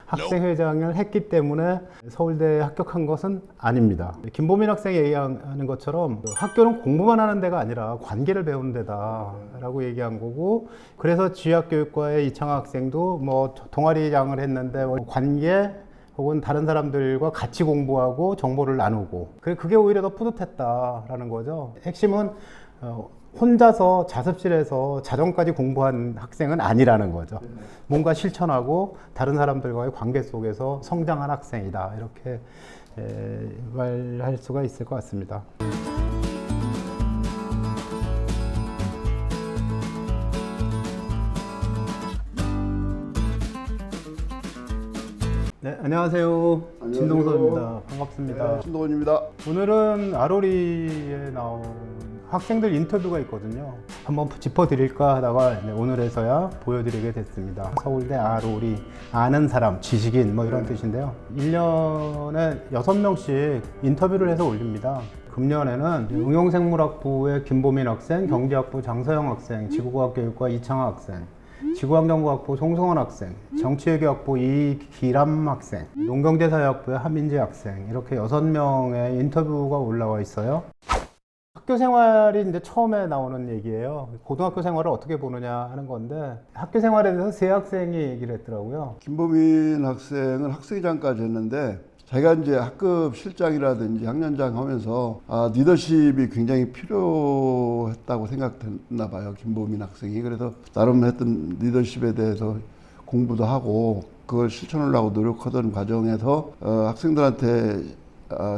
학생회장을 했기 때문에 서울대에 합격한 것은 아닙니다. 김보민 학생이 얘기하는 것처럼 학교는 공부만 하는 데가 아니라 관계를 배우는 데다라고 얘기한 거고, 그래서 지휘학교육과의 이창학 학생도 뭐 동아리장을 했는데 관계 혹은 다른 사람들과 같이 공부하고 정보를 나누고, 그게 오히려 더 뿌듯했다라는 거죠. 핵심은 혼자서 자습실에서 자정까지 공부한 학생은 아니라는 거죠. 뭔가 실천하고 다른 사람들과의 관계 속에서 성장한 학생이다, 이렇게 말할 수가 있을 것 같습니다. 네, 안녕하세요. 진동서입니다. 반갑습니다. 네, 신동원입니다. 오늘은 아로리에 나온 학생들 인터뷰가 있거든요. 한번 짚어드릴까 하다가 오늘에서야 보여드리게 됐습니다. 서울대 아로리, 아는 사람, 지식인 뭐 이런 뜻인데요. 1년에 6명씩 인터뷰를 해서 올립니다. 금년에는 응용생물학부의 김보민 학생, 경제학부 장서영 학생, 지구과학교육과 이창학 학생, 지구환경과학부 송승헌 학생, 정치외교학부 이기람 학생, 농경대사회학부의 하민지 학생, 이렇게 6명의 인터뷰가 올라와 있어요. 학교 생활이 이제 처음에 나오는 얘기예요. 고등학교 생활을 어떻게 보느냐 하는 건데, 학교 생활에 대해서 세 학생이 얘기를 했더라고요. 김보민 학생은 학생회장까지 했는데 자기가 이제 학급 실장이라든지 학년장 하면서 리더십이 굉장히 필요했다고 생각했나 봐요, 김보민 학생이. 그래서 나름 했던 리더십에 대해서 공부도 하고 그걸 실천하려고 노력하던 과정에서 학생들한테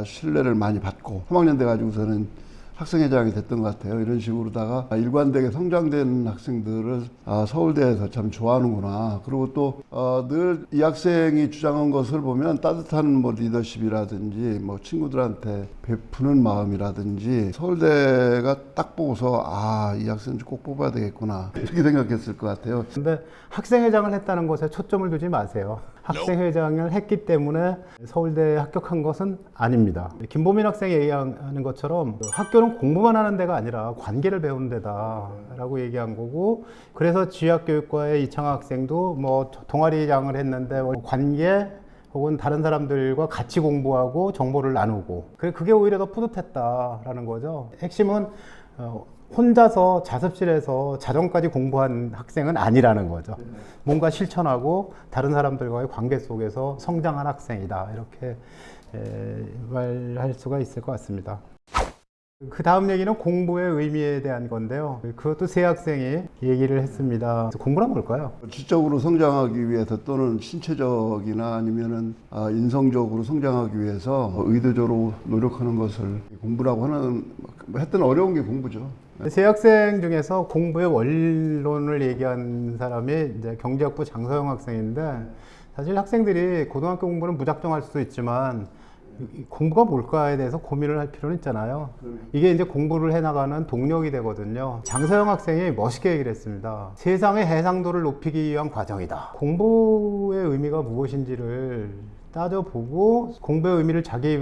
신뢰를 많이 받고 3학년 돼 가지고서는 학생회장이 됐던 것 같아요. 이런 식으로다가 일관되게 성장된 학생들을 서울대에서 참 좋아하는구나. 그리고 또 늘 이 학생이 주장한 것을 보면 따뜻한 뭐 리더십이라든지 뭐 친구들한테 베푸는 마음이라든지 서울대가 딱 보고서 이 학생 꼭 뽑아야 되겠구나, 이렇게 생각했을 것 같아요. 근데 학생회장을 했다는 것에 초점을 두지 마세요. 학생회장을 했기 때문에 서울대에 합격한 것은 아닙니다. 김보민 학생이 얘기하는 것처럼 학교는 공부만 하는 데가 아니라 관계를 배우는 데다라고 얘기한 거고, 그래서 지휘학교육과의 이창학 학생도 뭐 동아리장을 했는데 관계 혹은 다른 사람들과 같이 공부하고 정보를 나누고, 그게 오히려 더 뿌듯했다라는 거죠. 핵심은 혼자서 자습실에서 자정까지 공부한 학생은 아니라는 거죠. 뭔가 실천하고 다른 사람들과의 관계 속에서 성장한 학생이다, 이렇게 말할 수가 있을 것 같습니다. 그 다음 얘기는 공부의 의미에 대한 건데요. 그것도 세 학생이 얘기를 했습니다. 공부란 뭘까요? 지적으로 성장하기 위해서 또는 신체적이나 아니면은 인성적으로 성장하기 위해서 의도적으로 노력하는 것을 공부라고 하는, 했던 어려운 게 공부죠. 세 학생 중에서 공부의 원론을 얘기한 사람이 이제 경제학부 장서영 학생인데, 사실 학생들이 고등학교 공부는 무작정 할 수도 있지만 공부가 뭘까에 대해서 고민을 할 필요는 있잖아요. 이게 이제 공부를 해나가는 동력이 되거든요. 장서영 학생이 멋있게 얘기를 했습니다. 세상의 해상도를 높이기 위한 과정이다. 공부의 의미가 무엇인지를 따져보고 공부의 의미를 자기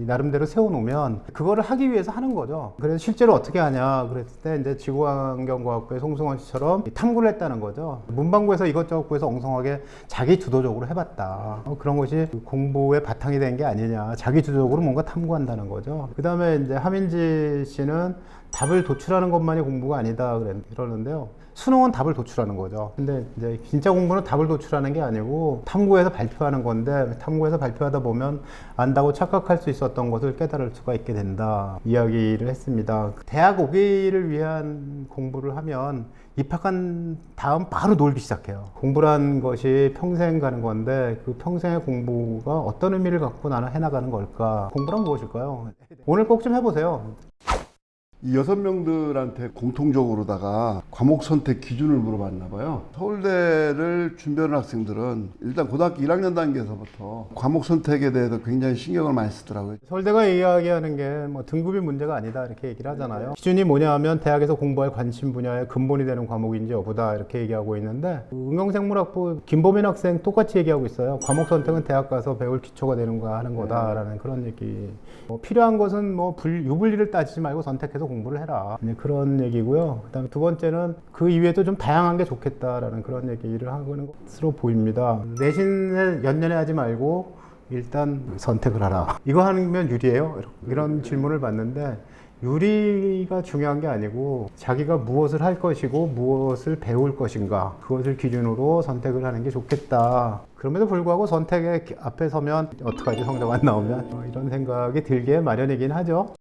나름대로 세워놓으면 그거를 하기 위해서 하는 거죠. 그래서 실제로 어떻게 하냐 그랬을 때 이제 지구환경과학부의 송승헌 씨처럼 탐구를 했다는 거죠. 문방구에서 이것저것 구해서 엉성하게 자기 주도적으로 해봤다. 그런 것이 공부의 바탕이 된 게 아니냐. 자기 주도적으로 뭔가 탐구한다는 거죠. 그 다음에 이제 하민지 씨는 답을 도출하는 것만이 공부가 아니다 그러는데요. 수능은 답을 도출하는 거죠. 근데 이제 진짜 공부는 답을 도출하는 게 아니고 탐구해서 발표하는 건데, 탐구해서 발표하다 보면 안다고 착각할 수 있었던 것을 깨달을 수가 있게 된다, 이야기를 했습니다. 대학 오기를 위한 공부를 하면 입학한 다음 바로 놀기 시작해요. 공부란 것이 평생 가는 건데 그 평생의 공부가 어떤 의미를 갖고 나는 해나가는 걸까? 공부란 무엇일까요? 오늘 꼭 좀 해보세요. 이 6명들한테 공통적으로다가 과목 선택 기준을 물어봤나 봐요. 서울대를 준비하는 학생들은 일단 고등학교 1학년 단계에서부터 과목 선택에 대해서 굉장히 신경을 많이 쓰더라고요. 서울대가 이야기하는 게 뭐 등급이 문제가 아니다, 이렇게 얘기를 하잖아요. 기준이 뭐냐 하면 대학에서 공부할 관심 분야의 근본이 되는 과목인지 여부다, 이렇게 얘기하고 있는데, 응용생물학부 김보민 학생 똑같이 얘기하고 있어요. 과목 선택은 대학 가서 배울 기초가 되는 거 하는 거다라는 그런 얘기. 필요한 것은 뭐 유불리를 따지지 말고 선택해서 공부를 해라. 이제 그런 얘기고요. 그다음에 두 번째는 그 이외에도 좀 다양한 게 좋겠다라는 그런 얘기를 하는 것으로 보입니다. 내신을 연년에 하지 말고 일단 선택을 하라. 이거 하면 유리해요? 이런 질문을 받는데 유리가 중요한 게 아니고 자기가 무엇을 할 것이고 무엇을 배울 것인가 그것을 기준으로 선택을 하는 게 좋겠다. 그럼에도 불구하고 선택의 앞에 서면 어떡하지 성적 안 나오면 이런 생각이 들게 마련이긴 하죠.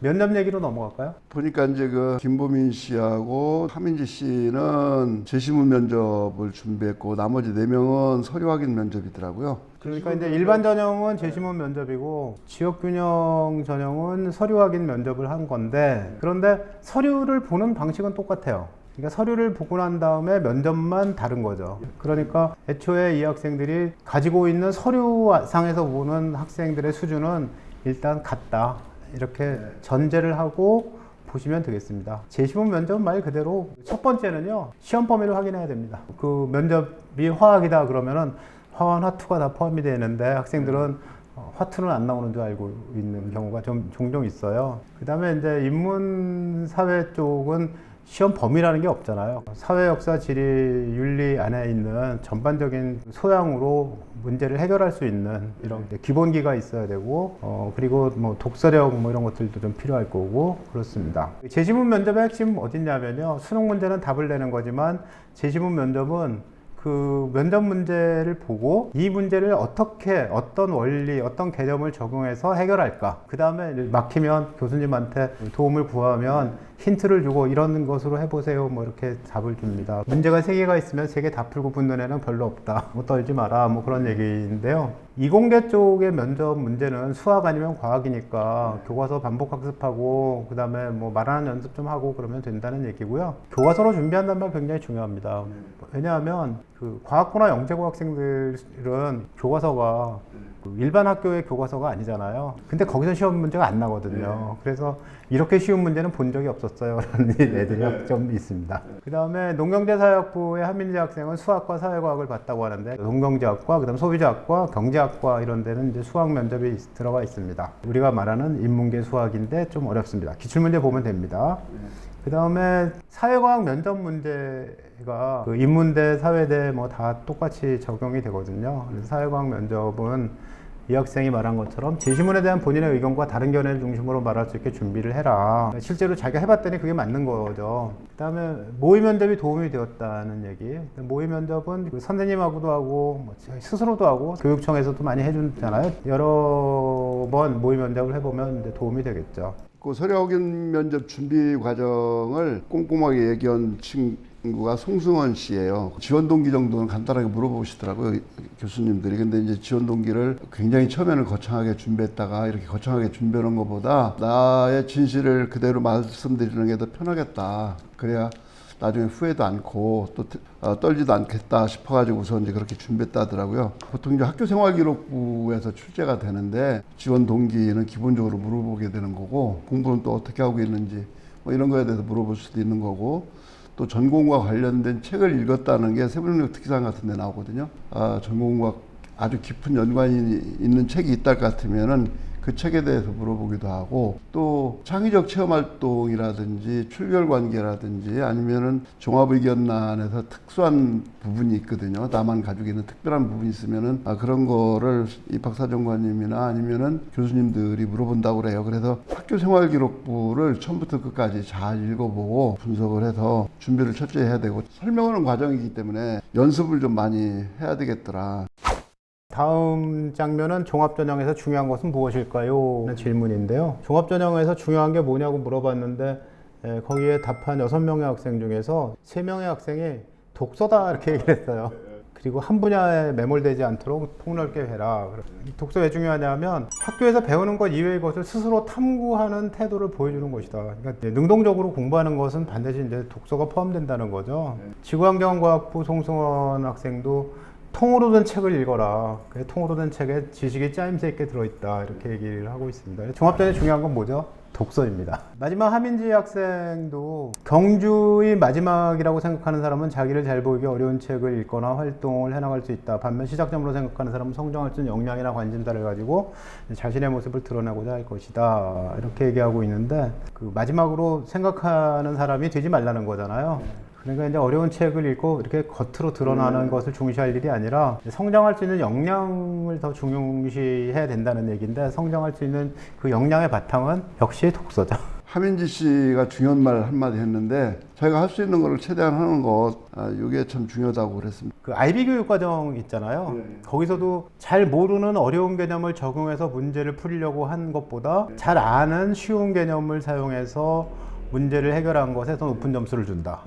면접 얘기로 넘어갈까요? 보니까 이제 그 김보민 씨하고 하민지 씨는 재시문 면접을 준비했고 나머지 4명은 서류 확인 면접이더라고요. 그러니까 이제 일반 전형은 재시문 면접이고 지역균형 전형은 서류 확인 면접을 한 건데 그런데 서류를 보는 방식은 똑같아요. 그러니까 서류를 보고 난 다음에 면접만 다른 거죠. 그러니까 애초에 이 학생들이 가지고 있는 서류상에서 보는 학생들의 수준은 일단 같다. 이렇게 전제를 하고 보시면 되겠습니다. 재시문 면접은 말 그대로 첫 번째는요. 시험 범위를 확인해야 됩니다. 그 면접이 화학이다 그러면은 화원, 화투가 다 포함이 되는데 학생들은 화투는 안 나오는 줄 알고 있는 경우가 좀 종종 있어요. 그 다음에 이제 인문사회 쪽은 시험 범위라는 게 없잖아요. 사회, 역사, 지리, 윤리 안에 있는 전반적인 소양으로 문제를 해결할 수 있는 이런 기본기가 있어야 되고, 그리고 뭐 독서력 뭐 이런 것들도 좀 필요할 거고, 그렇습니다. 재시문 면접의 핵심 어딨냐면요. 수능 문제는 답을 내는 거지만, 재시문 면접은 그 면접 문제를 보고 이 문제를 어떻게 어떤 원리 어떤 개념을 적용해서 해결할까 그 다음에 막히면 교수님한테 도움을 구하면 힌트를 주고 이런 것으로 해보세요 뭐 이렇게 답을 줍니다. 문제가 3개가 있으면 3개 다 풀고 붙는 애는 별로 없다 뭐 떨지 마라 뭐 그런 얘기인데요. 이공계 쪽의 면접 문제는 수학 아니면 과학이니까 교과서 반복 학습하고 그 다음에 뭐 말하는 연습 좀 하고 그러면 된다는 얘기고요. 교과서로 준비한다는 말 굉장히 중요합니다. 왜냐하면 그 과학고나 영재고 학생들은 교과서가 일반 학교의 교과서가 아니잖아요. 근데 거기서 시험 문제가 안 나거든요. 그래서 이렇게 쉬운 문제는 본 적이 없었어요. 라는 애들이 좀 있습니다. 그 다음에 농경제사회학부의 한민지 학생은 수학과 사회과학을 봤다고 하는데 농경제학과, 그 다음 소비자학과, 경제학과 이런 데는 이제 수학 면접이 들어가 있습니다. 우리가 말하는 인문계 수학인데 좀 어렵습니다. 기출문제 보면 됩니다. 그 다음에 사회과학 면접 문제가 그 인문대, 사회대 뭐 다 똑같이 적용이 되거든요. 그래서 사회과학 면접은 이 학생이 말한 것처럼 재시문에 대한 본인의 의견과 다른 견해를 중심으로 말할 수 있게 준비를 해라. 실제로 자기가 해봤더니 그게 맞는 거죠. 그 다음에 모의 면접이 도움이 되었다는 얘기. 모의 면접은 그 선생님하고도 하고 뭐 스스로도 하고 교육청에서도 많이 해주잖아요. 여러 번 모의 면접을 해보면 이제 도움이 되겠죠. 그 서류 확인 면접 준비 과정을 꼼꼼하게 얘기한 친구가 송승헌 씨예요. 지원 동기 정도는 간단하게 물어보시더라고요, 교수님들이. 근데 이제 지원 동기를 굉장히 처음에는 거창하게 준비했다가 이렇게 거창하게 준비하는 것보다 나의 진실을 그대로 말씀드리는 게 더 편하겠다. 그래야 나중에 후회도 않고 또 떨지도 않겠다 싶어가지고 우선 이제 그렇게 준비했다 하더라고요. 보통 이제 학교생활기록부에서 출제가 되는데 지원 동기는 기본적으로 물어보게 되는 거고 공부는 또 어떻게 하고 있는지 뭐 이런 거에 대해서 물어볼 수도 있는 거고 또 전공과 관련된 책을 읽었다는 게 세부능력 특기사항 같은 데 나오거든요. 전공과 아주 깊은 연관이 있는 책이 있다 같으면은 그 책에 대해서 물어보기도 하고 또 창의적 체험활동이라든지 출결관계라든지 아니면은 종합의견란에서 특수한 부분이 있거든요. 나만 가지고 있는 특별한 부분이 있으면은 그런 거를 입학사정관님이나 아니면은 교수님들이 물어본다고 그래요. 그래서 학교생활기록부를 처음부터 끝까지 잘 읽어보고 분석을 해서 준비를 철저히 해야 되고 설명하는 과정이기 때문에 연습을 좀 많이 해야 되겠더라. 다음 장면은 종합전형에서 중요한 것은 무엇일까요? 라는 질문인데요. 종합전형에서 중요한 게 뭐냐고 물어봤는데 거기에 답한 6명의 학생 중에서 3명의 학생이 독서다 이렇게 얘기를 했어요. 그리고 한 분야에 매몰되지 않도록 폭넓게 해라. 독서 왜 중요하냐면 학교에서 배우는 것 이외의 것을 스스로 탐구하는 태도를 보여주는 것이다. 그러니까 능동적으로 공부하는 것은 반드시 이제 독서가 포함된다는 거죠. 지구환경과학부 송승헌 학생도 통으로 된 책을 읽어라. 통으로 된 책에 지식이 짜임새 있게 들어있다. 이렇게 얘기를 하고 있습니다. 종합전에 중요한 건 뭐죠? 독서입니다. 마지막 하민지 학생도 경주의 마지막이라고 생각하는 사람은 자기를 잘 보이기 어려운 책을 읽거나 활동을 해나갈 수 있다. 반면 시작점으로 생각하는 사람은 성장할 수 있는 역량이나 관심사를 가지고 자신의 모습을 드러내고자 할 것이다. 이렇게 얘기하고 있는데 그 마지막으로 생각하는 사람이 되지 말라는 거잖아요. 그러니까 이제 어려운 책을 읽고 이렇게 겉으로 드러나는 것을 중시할 일이 아니라 성장할 수 있는 역량을 더 중요시해야 된다는 얘기인데 성장할 수 있는 그 역량의 바탕은 역시 독서죠. 하민지 씨가 중요한 말 한마디 했는데 자기가 할 수 있는 거를 최대한 하는 것, 이게 참 중요하다고 그랬습니다. 그 IB 교육과정 있잖아요. 거기서도 잘 모르는 어려운 개념을 적용해서 문제를 풀려고 한 것보다 잘 아는 쉬운 개념을 사용해서 문제를 해결한 것에 더 높은 점수를 준다.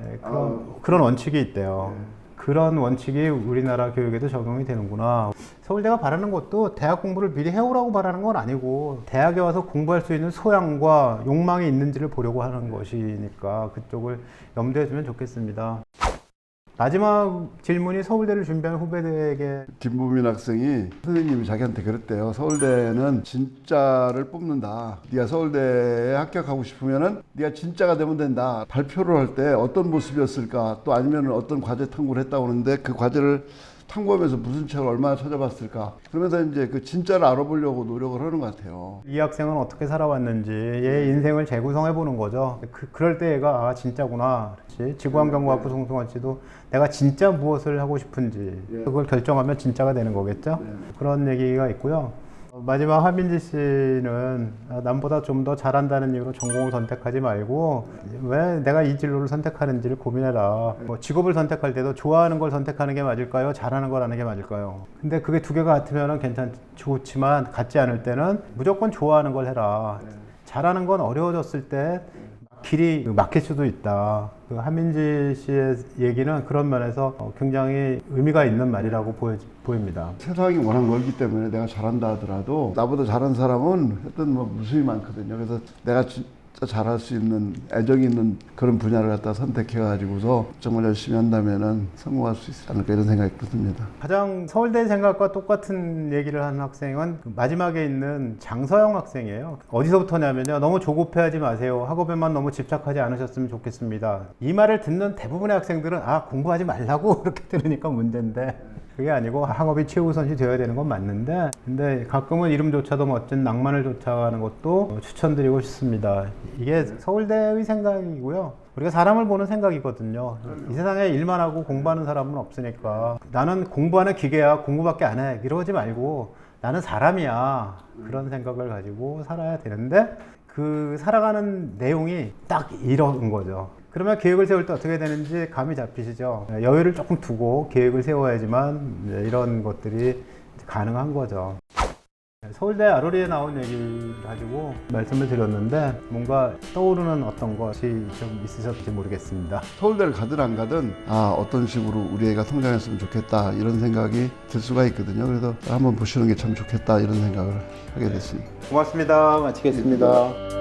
그런 원칙이 있대요. 그런 원칙이 우리나라 교육에도 적용이 되는구나. 서울대가 바라는 것도 대학 공부를 미리 해오라고 바라는 건 아니고 대학에 와서 공부할 수 있는 소양과 욕망이 있는지를 보려고 하는 것이니까 그쪽을 염두에 두면 좋겠습니다. 마지막 질문이 서울대를 준비하는 후배들에게 김보민 학생이 선생님이 자기한테 그랬대요. 서울대는 진짜를 뽑는다. 네가 서울대에 합격하고 싶으면은 네가 진짜가 되면 된다. 발표를 할 때 어떤 모습이었을까? 또 아니면 어떤 과제 탐구를 했다고 하는데 그 과제를 탐구하면서 무슨 책을 얼마나 찾아봤을까? 그러면서 이제 그 진짜를 알아보려고 노력을 하는 것 같아요. 이 학생은 어떻게 살아왔는지 얘의 인생을 재구성해 보는 거죠. 그럴 때 얘가 진짜구나. 그렇지. 지구환경과학부 송승환 씨도 내가 진짜 무엇을 하고 싶은지 그걸 결정하면 진짜가 되는 거겠죠. 그런 얘기가 있고요. 마지막 하민지 씨는 남보다 좀 더 잘한다는 이유로 전공을 선택하지 말고 왜 내가 이 진로를 선택하는지를 고민해라. 뭐 직업을 선택할 때도 좋아하는 걸 선택하는 게 맞을까요? 잘하는 걸 하는 게 맞을까요? 근데 그게 두 개가 같으면 좋지만 같지 않을 때는 무조건 좋아하는 걸 해라. 잘하는 건 어려워졌을 때 길이 막힐 수도 있다. 그 하민지 씨의 얘기는 그런 면에서 굉장히 의미가 있는 말이라고 보입니다. 세상이 워낙 넓기 때문에 내가 잘한다 하더라도 나보다 잘한 사람은 하여튼 뭐 무수히 많거든요. 그래서 내가 진짜 잘할 수 있는 애정이 있는 그런 분야를 갖다 선택해가지고서 정말 열심히 한다면은 성공할 수 있지 않을까 이런 생각이 듭니다. 가장 서울대 생각과 똑같은 얘기를 하는 학생은 마지막에 있는 장서영 학생이에요. 어디서부터냐면요. 너무 조급해하지 마세요. 학업에만 너무 집착하지 않으셨으면 좋겠습니다. 이 말을 듣는 대부분의 학생들은 공부하지 말라고 그렇게 들으니까 문제인데 그게 아니고 학업이 최우선시 되어야 되는 건 맞는데 근데 가끔은 이름조차도 멋진 낭만을 쫓아가는 것도 추천드리고 싶습니다. 이게 서울대의 생각이고요. 우리가 사람을 보는 생각이거든요. 이 세상에 일만 하고 공부하는 사람은 없으니까 나는 공부하는 기계야 공부밖에 안 해 이러지 말고 나는 사람이야 그런 생각을 가지고 살아야 되는데 그 살아가는 내용이 딱 이런 거죠. 그러면 계획을 세울 때 어떻게 되는지 감이 잡히시죠. 여유를 조금 두고 계획을 세워야지만 이런 것들이 가능한 거죠. 서울대 ROL에 나온 얘기를 가지고 말씀을 드렸는데 뭔가 떠오르는 어떤 것이 좀 있으셨는지 모르겠습니다. 서울대를 가든 안 가든 어떤 식으로 우리 애가 성장했으면 좋겠다 이런 생각이 들 수가 있거든요. 그래서 한번 보시는 게 참 좋겠다 이런 생각을 하게 됐습니다. 고맙습니다. 마치겠습니다.